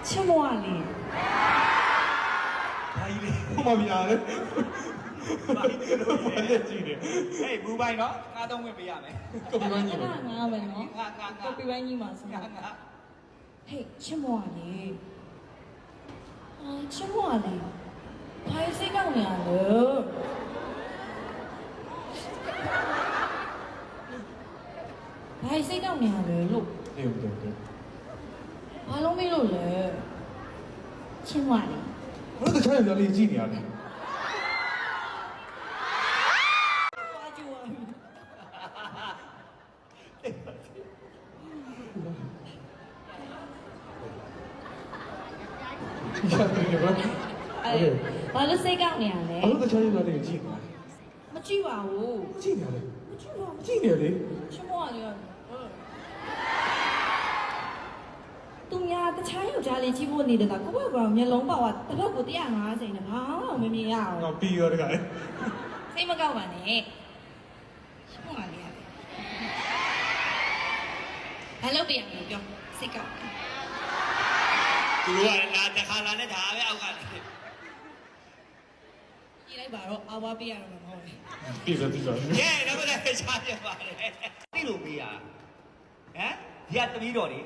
ချစ်မွားလေးဘာကြီးလဲဟိုမှာပြရတယ်ဘာကြီးလို့လဲကြည့်တယ်ဟေးဘူပိုင်နော်ငါတော့ဝင်ပေးရမယ်ကိုပီပိုင်းကြီးငါမယ်နော်ငါကိုပီပိုင်းကြီးမှာဆိုငါဟေးချစ်မွားလေးချစ်မွားလေးဘာစိတ်ကောင်းနေရလဲဘာစိတ်ကောင်းနေရလဲလို့အေးဟုတ်တယ်ဘာလုံးမေးလို့လဲချစ်မွားလေးဘယ်တော့တခြားရလေးကြည့်နေရလဲဘာလို့စိတ်ကောက်နေရလဲဘာလို့တခြားရလေးကြည့်နေလဲမကြည့်ပါဘူးကြည့်နေရလဲမကြည့်ပါဘူးကြည့်နေလေချစ်မွားလေးသူများတခြားယောက်ျားလေးကြည့်ဖို့နေတယ်လားကိုယ့်ဘက်ကမျက်လုံးပေါက်တာတစ်ဖက်ကို150နဲ့ဘာမှမမြင်ရအောင်တော့ပြီးရောတခါလေစိတ်မကောက်ပါနဲ့ချစ်မွားလေးရတယ်ဘာလို့တရားမပြောစိတ်ကောက်သူကလာတခါလာနဲ့ဒါပဲအောက်ကလေကြည့်လိုက်ပါတော့အဝါပေးရတော့မှာမဟုတ်ဘူးပြီးဆိုပြီးဆိုကဲတော့လည်းရှားပြပါလေသိလို့ပေးရဟမ်ဒီကတမီးတော်လေ